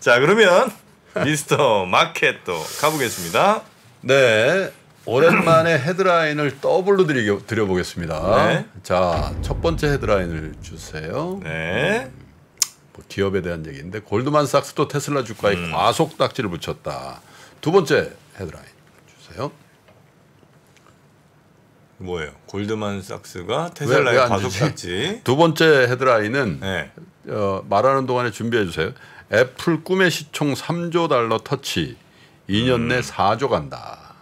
자, 그러면 미스터 마켓 또 가보겠습니다. 네, 오랜만에 헤드라인을 더블로 드려보겠습니다. 네. 자, 첫 번째 헤드라인을 주세요. 네. 뭐 기업에 대한 얘기인데 골드만삭스도 테슬라 주가에 과속 딱지를 붙였다. 두 번째 헤드라인 주세요. 뭐예요? 골드만삭스가 테슬라의 과속딱지. 두 번째 헤드라인은 네. 말하는 동안에 준비해 주세요. 애플 꿈의 시총 3조 달러 터치 2년 내 4조 간다.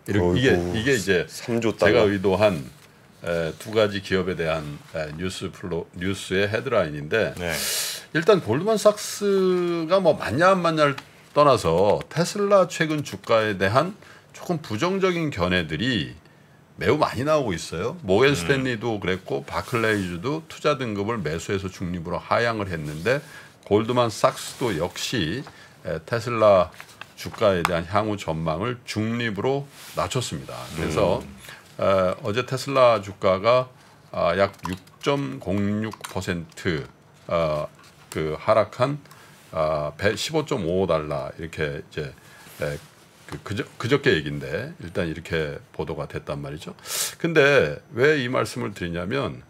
이게 이제 3조 달러. 제가 의도한 두 가지 기업에 대한 뉴스의 헤드라인인데 네. 일단 골드만삭스가 뭐 맞냐 안 맞냐를 떠나서 테슬라 최근 주가에 대한 조금 부정적인 견해들이 매우 많이 나오고 있어요. 모건 스탠리도 그랬고 바클레이즈도 투자 등급을 매수해서 중립으로 하향을 했는데 골드만삭스도 역시 테슬라 주가에 대한 향후 전망을 중립으로 낮췄습니다. 그래서 어제 테슬라 주가가 약 6.06% 그 하락한 15.55달러 이렇게 이제 그저께 얘기인데 일단 이렇게 보도가 됐단 말이죠. 근데 왜 이 말씀을 드리냐면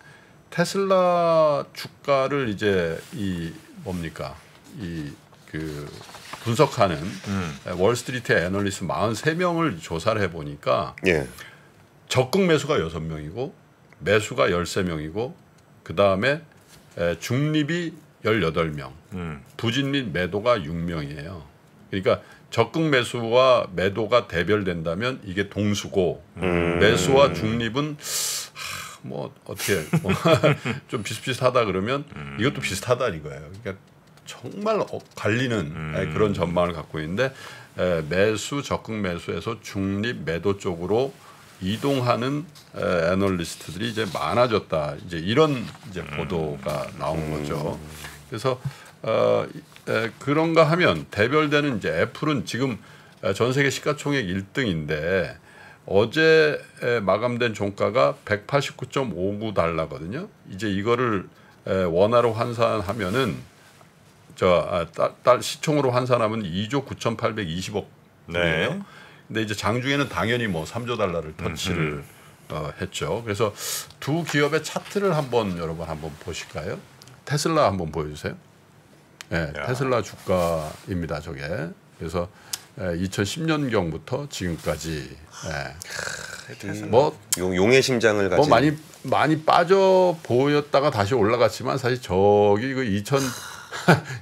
테슬라 주가를 이제 이 뭡니까 그 분석하는 월스트리트 애널리스트 43명을 조사를 해보니까 예. 적극 매수가 6명이고 매수가 13명이고 그 다음에 중립이 18명, 부진 및 매도가 6명이에요. 그러니까 적극 매수와 매도가 대별된다면 이게 동수고 매수와 중립은 뭐 어떻게 좀 비슷비슷하다 그러면 이것도 비슷하다 이거예요. 그러니까 정말 갈리는 그런 전망을 갖고 있는데 매수 적극 매수에서 중립 매도 쪽으로 이동하는 애널리스트들이 이제 많아졌다. 이제 이런 이제 보도가 나온 거죠. 그래서 그런가 하면 대별되는 이제 애플은 지금 전 세계 시가총액 1등인데 어제 마감된 종가가 189.59달러거든요. 이제 이거를 원화로 환산하면은 달 시총으로 환산하면 2조 9,820억. 네. 근데 이제 장중에는 당연히 뭐 3조 달러를 터치를 했죠. 그래서 두 기업의 차트를 여러분 한번 보실까요? 테슬라 한번 보여주세요. 네, 테슬라 주가입니다. 저게. 그래서 2010년경부터 지금까지 뭐 용의 심장을 가진 뭐 많이 빠져 보였다가 다시 올라갔지만 사실 저기 그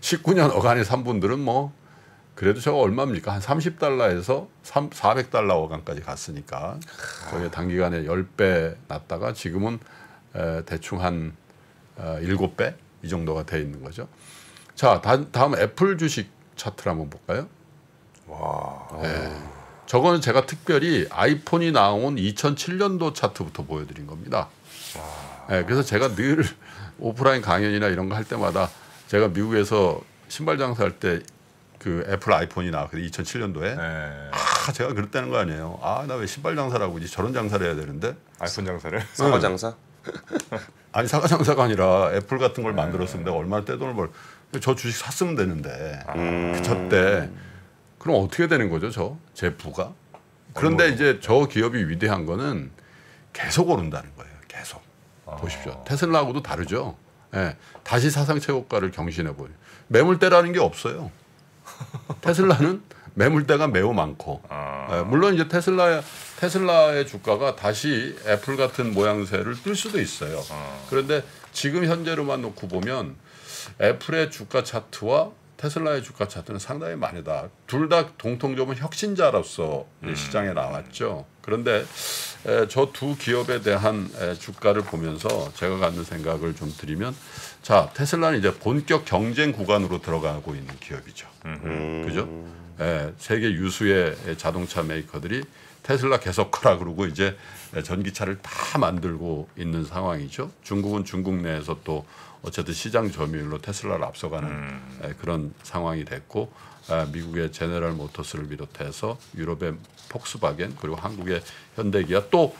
2019년 어간에 산 분들은 뭐 그래도 저거 얼마입니까? 한 30달러에서 400달러 어간까지 갔으니까 저게 단기간에 10배 났다가 지금은 대충 한 7배 이 정도가 돼 있는 거죠. 자, 다음 애플 주식 차트를 한번 볼까요? 와. 네. 저거는 제가 특별히 아이폰이 나온 2007년도 차트부터 보여드린 겁니다. 네, 그래서 제가 늘 오프라인 강연이나 이런 거 할 때마다 제가 미국에서 신발 장사할 때 그 애플 아이폰이 나왔거든요. 2007년도에. 네. 제가 그랬다는 거 아니에요. 나 왜 신발 장사를 하고 이제 저런 장사를 해야 되는데. 아이폰 장사를? 사과 장사? 아니 사과 장사가 아니라 애플 같은 걸 만들었으면 내가 얼마나 떼돈을 저 주식 샀으면 되는데 저 때 그럼 어떻게 되는 거죠? 제 부가? 그런데 이제 저 기업이 위대한 거는 계속 오른다는 거예요. 계속. 보십시오. 테슬라하고도 다르죠. 네. 다시 사상 최고가를 경신해 보여요. 매물대라는 게 없어요. 테슬라는 매물대가 매우 많고 물론 이제 테슬라의 주가가 다시 애플 같은 모양새를 뜰 수도 있어요. 그런데 지금 현재로만 놓고 보면 애플의 주가 차트와 테슬라의 주가 차트는 상당히 많이다. 둘 다 공통점은 혁신자로서 시장에 나왔죠. 그런데 저 두 기업에 대한 주가를 보면서 제가 갖는 생각을 좀 드리면 자, 테슬라는 이제 본격 경쟁 구간으로 들어가고 있는 기업이죠. 그죠? 세계 유수의 자동차 메이커들이 테슬라 계속하라 그러고 이제 전기차를 다 만들고 있는 상황이죠. 중국은 중국 내에서 또 어쨌든 시장 점유율로 테슬라를 앞서가는 그런 상황이 됐고 미국의 제너럴 모터스를 비롯해서 유럽의 폭스바겐 그리고 한국의 현대기아 또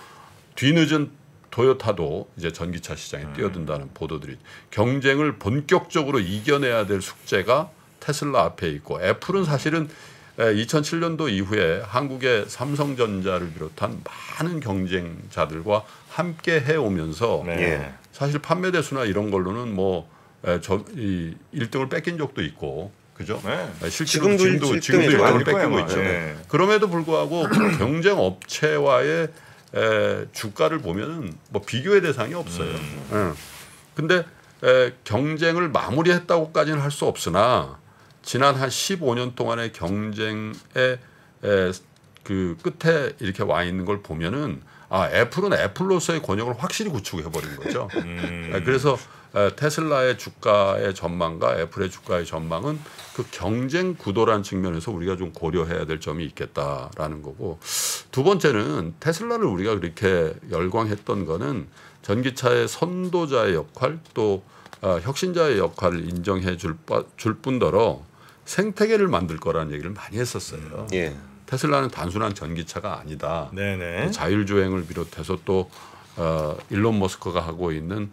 뒤늦은 토요타도 이제 전기차 시장에 뛰어든다는 보도들이 경쟁을 본격적으로 이겨내야 될 숙제가 테슬라 앞에 있고 애플은 사실은 2007년도 이후에 한국의 삼성전자를 비롯한 많은 경쟁자들과 함께 해오면서 네. 사실 판매 대수나 이런 걸로는 뭐 이 1등을 뺏긴 적도 있고 그죠? 네. 실제로 지금도 지금도 일등이죠. 1등을 뺏기고 있죠. 네. 그럼에도 불구하고 경쟁 업체와의 주가를 보면은 뭐 비교의 대상이 없어요. 근데 경쟁을 마무리했다고까지는 할 수 없으나 지난 한 15년 동안의 경쟁의 그 끝에 이렇게 와 있는 걸 보면은 애플은 애플로서의 권역을 확실히 구축해 버린 거죠. 그래서 테슬라의 주가의 전망과 애플의 주가의 전망은 그 경쟁 구도라는 측면에서 우리가 좀 고려해야 될 점이 있겠다라는 거고, 두 번째는 테슬라를 우리가 그렇게 열광했던 거는 전기차의 선도자의 역할 또 혁신자의 역할을 인정해 줄 뿐더러 생태계를 만들 거라는 얘기를 많이 했었어요. 예. 테슬라는 단순한 전기차가 아니다. 네네. 자율주행을 비롯해서 또 일론 머스크가 하고 있는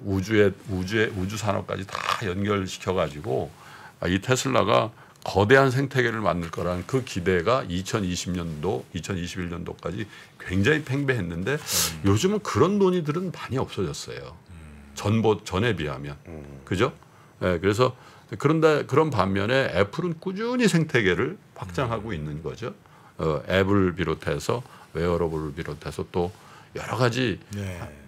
우주 산업까지 다 연결시켜 가지고 이 테슬라가 거대한 생태계를 만들 거라는 그 기대가 2020년도, 2021년도까지 굉장히 팽배했는데 요즘은 그런 논의들은 많이 없어졌어요. 전에 비하면. 그죠? 그래서 그런 반면에 애플은 꾸준히 생태계를 확장하고 있는 거죠. 앱을 비롯해서 웨어러블을 비롯해서 또 여러 가지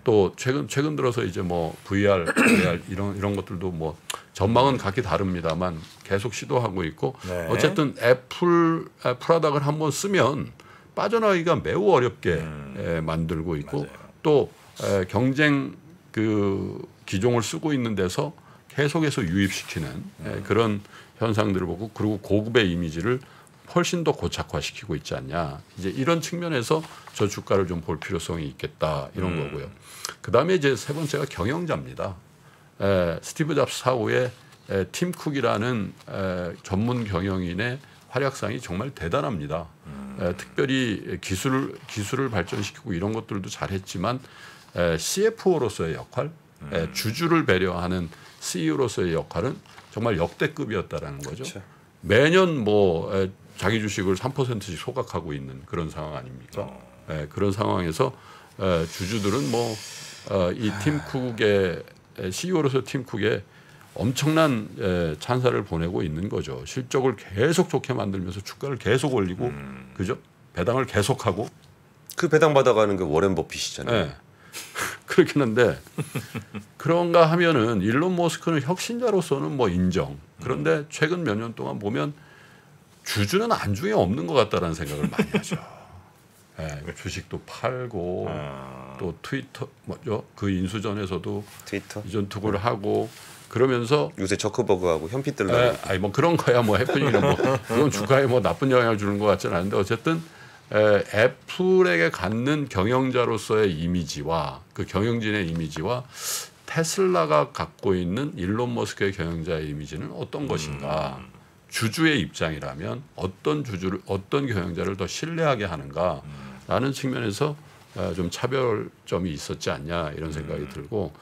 또 최근 들어서 이제 뭐 VR, AR 이런 것들도 뭐 전망은 각기 다릅니다만 계속 시도하고 있고 어쨌든 애플 프로덕트를 한번 쓰면 빠져나가기가 매우 어렵게 만들고 있고 또 경쟁 그 기종을 쓰고 있는 데서 계속해서 유입시키는 그런 현상들을 보고 그리고 고급의 이미지를 훨씬 더 고착화시키고 있지 않냐. 이제 이런 측면에서 저 주가를 좀 볼 필요성이 있겠다 이런 거고요. 그다음에 이제 세 번째가 경영자입니다. 스티브 잡스 사후에 팀 쿡이라는 전문 경영인의 활약상이 정말 대단합니다. 특별히 기술을 발전시키고 이런 것들도 잘했지만 CFO로서의 역할, 주주를 배려하는 CEO로서의 역할은 정말 역대급이었다라는 거죠. 그렇죠. 매년 뭐 자기 주식을 3%씩 소각하고 있는 그런 상황 아닙니까? 그런 상황에서 주주들은 뭐 이 팀 쿡의 CEO로서 팀 쿡에 엄청난 찬사를 보내고 있는 거죠. 실적을 계속 좋게 만들면서 주가를 계속 올리고 그죠? 배당을 계속하고 그 배당 받아가는 게 워렌 버핏이잖아요. 네. 그렇긴 한데 그런가 하면은 일론 머스크는 혁신자로서는 뭐 인정. 그런데 최근 몇 년 동안 보면 주주는 안중에 없는 것 같다라는 생각을 많이 하죠. 주식도 팔고 또 트위터 뭐죠? 그 인수전에서도 트위터 이전 투구를 하고 그러면서 요새 저커버그하고 현피들로 아니 뭐 그런 거야 뭐 해프닝이나 뭐 그건 주가에 뭐 나쁜 영향을 주는 것 같지는 않은데 어쨌든 애플에게 갖는 경영자로서의 이미지와 그 경영진의 이미지와 테슬라가 갖고 있는 일론 머스크의 경영자의 이미지는 어떤 것인가? 주주의 입장이라면 어떤 경영자를 더 신뢰하게 하는가라는 측면에서 좀 차별점이 있었지 않냐 이런 생각이 들고,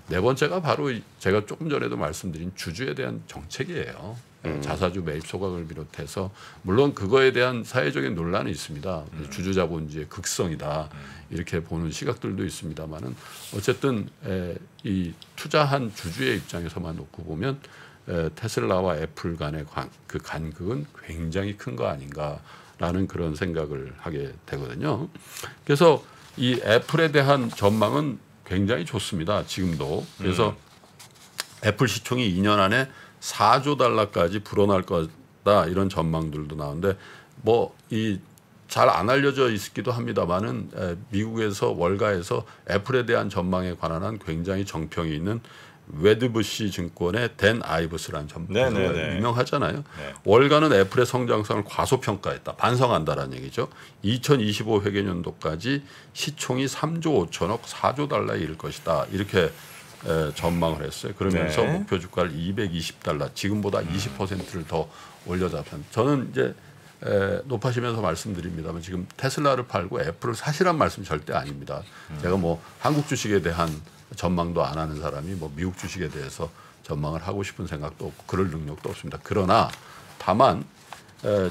네 번째가 바로 제가 조금 전에도 말씀드린 주주에 대한 정책이에요. 자사주 매입 소각을 비롯해서 물론 그거에 대한 사회적인 논란이 있습니다. 주주 자본주의의 극성이다 이렇게 보는 시각들도 있습니다만은 어쨌든 이 투자한 주주의 입장에서만 놓고 보면 테슬라와 애플 간의 그 간극은 굉장히 큰 거 아닌가라는 그런 생각을 하게 되거든요. 그래서 이 애플에 대한 전망은 굉장히 좋습니다. 지금도. 그래서 애플 시총이 2년 안에 4조 달러까지 불어날 거다 이런 전망들도 나오는데 뭐 이 잘 안 알려져 있기도 합니다만은 미국에서 월가에서 애플에 대한 전망에 관한 한 굉장히 정평이 있는 웨드부시 증권의 댄 아이브스라는 전문가가 유명하잖아요. 네. 월가는 애플의 성장성을 과소평가했다. 반성한다라는 얘기죠. 2025 회계년도까지 시총이 3조 5천억 4조 달러에 이를 것이다. 이렇게 전망을 했어요. 그러면서 목표 주가를 220달러 지금보다 20%를 더 올려잡은. 저는 이제 높아지면서 말씀드립니다만 지금 테슬라를 팔고 애플을 사시란 말씀 절대 아닙니다. 제가 뭐 한국 주식에 대한 전망도 안 하는 사람이 뭐 미국 주식에 대해서 전망을 하고 싶은 생각도 없고 그럴 능력도 없습니다. 그러나 다만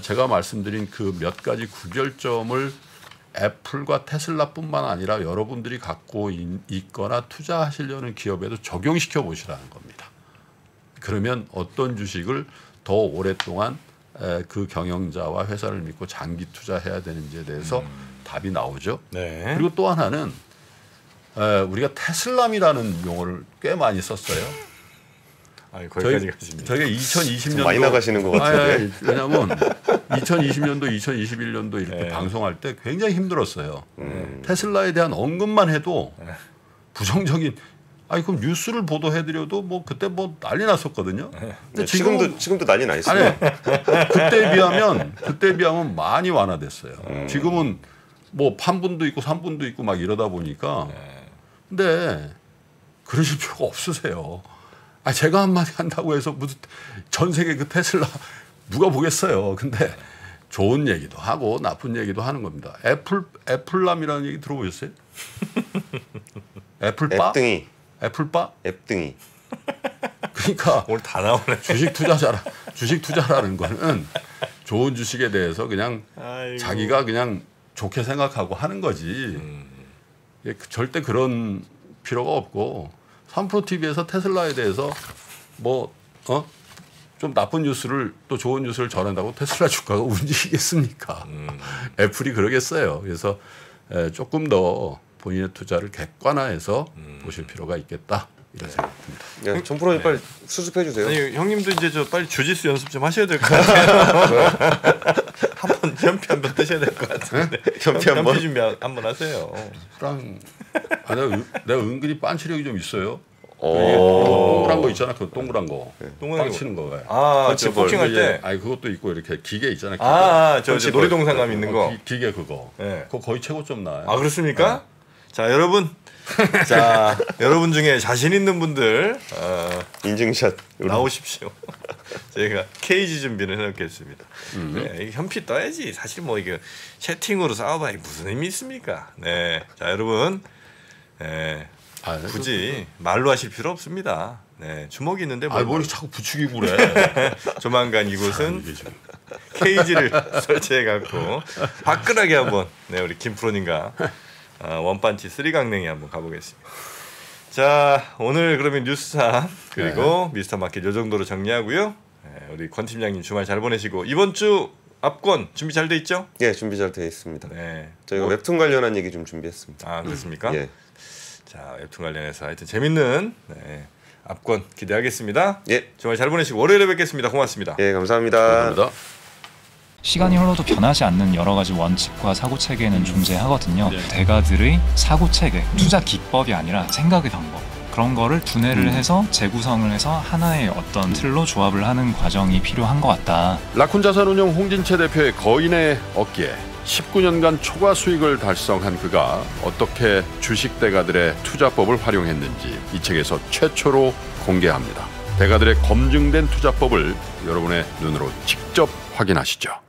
제가 말씀드린 그 몇 가지 구별점을 애플과 테슬라뿐만 아니라 여러분들이 갖고 있거나 투자하시려는 기업에도 적용시켜 보시라는 겁니다. 그러면 어떤 주식을 더 오랫동안 그 경영자와 회사를 믿고 장기 투자해야 되는지에 대해서 답이 나오죠. 네. 그리고 또 하나는 우리가 테슬람이라는 용어를 꽤 많이 썼어요. 거기까지 가십니다. 저희가 2020년도 많이 나가시는 것 같은데. 왜냐하면 2020년도, 2021년도 이렇게 방송할 때 굉장히 힘들었어요. 테슬라에 대한 언급만 해도 부정적인. 그럼 뉴스를 보도해드려도 뭐 그때 뭐 난리 났었거든요. 근데 지금도 난리 나 있어요. 그때 비하면 많이 완화됐어요. 지금은 뭐 판분도 있고 산분도 있고 막 이러다 보니까. 근데 그러실 필요가 없으세요. 제가 한마디 한다고 해서 무슨 전 세계 그 테슬라 누가 보겠어요. 근데 좋은 얘기도 하고 나쁜 얘기도 하는 겁니다. 애플람이라는 얘기 들어보셨어요? 애플바? 앱등이. 애플바? 앱등이. 그러니까 오늘 다 나오네. 주식 투자라는 거는 좋은 주식에 대해서 그냥 자기가 그냥 좋게 생각하고 하는 거지. 절대 그런 필요가 없고 삼프로TV에서 테슬라에 대해서 좀 나쁜 뉴스를 또 좋은 뉴스를 전한다고 테슬라 주가가 움직이겠습니까? 애플이 그러겠어요. 그래서 조금 더 본인의 투자를 객관화해서 보실 필요가 있겠다. 이런 생각입니다. 정 프로님 빨리 수습해 주세요. 아니, 형님도 이제 저 빨리 주짓수 연습 좀 하셔야 될 것 같아요. 한번 현피 한번 뜨셔야 될 것 같은데. 현피 한번 준비 한번 하세요. 내가 은근히 빤치력이 좀 있어요. 동그란 거 있잖아. 그 동그란 거. 빵 치는 거. 저 복싱할 때. 그것도 있고 이렇게 기계 있잖아. 저 놀이동산 감 있는 거. 기계 그거. 그거 거의 최고점 나요. 그렇습니까? 자, 여러분. 여러분 중에 자신 있는 분들 인증샷 나오십시오. 저희가 케이지 준비를 해놓겠습니다. 네, 현피 떠야지. 사실 뭐 이게 채팅으로 싸워봐야 무슨 의미 있습니까? 네, 자 여러분, 굳이 말로 하실 필요 없습니다. 네, 주먹이 있는데 뭘 자꾸 부추기고 그래. 조만간 이곳은 케이지를 설치해갖고 화끈하게 한번 우리 김 프로님과 원판치 3강냉이 한번 가보겠습니다. 자, 오늘 그러면 뉴스3 그리고 미스터마켓 이 정도로 정리하고요. 우리 권 팀장님 주말 잘 보내시고 이번 주 압권 준비 잘 돼 있죠? 예, 준비 잘 돼 있습니다. 네. 저희가 웹툰 관련한 얘기 좀 준비했습니다. 그렇습니까? 예. 자, 웹툰 관련해서 하여튼 재밌는 압권 기대하겠습니다. 예. 주말 잘 보내시고 월요일에 뵙겠습니다. 고맙습니다. 예, 감사합니다. 감사합니다. 시간이 흘러도 변하지 않는 여러 가지 원칙과 사고 체계는 존재하거든요. 대가들의 사고 체계, 투자 기법이 아니라 생각의 방법. 그런 거를 분해를 해서 재구성을 해서 하나의 어떤 틀로 조합을 하는 과정이 필요한 것 같다. 라쿤 자산운용 홍진채 대표의 거인의 어깨에 19년간 초과 수익을 달성한 그가 어떻게 주식 대가들의 투자법을 활용했는지 이 책에서 최초로 공개합니다. 대가들의 검증된 투자법을 여러분의 눈으로 직접 확인하시죠.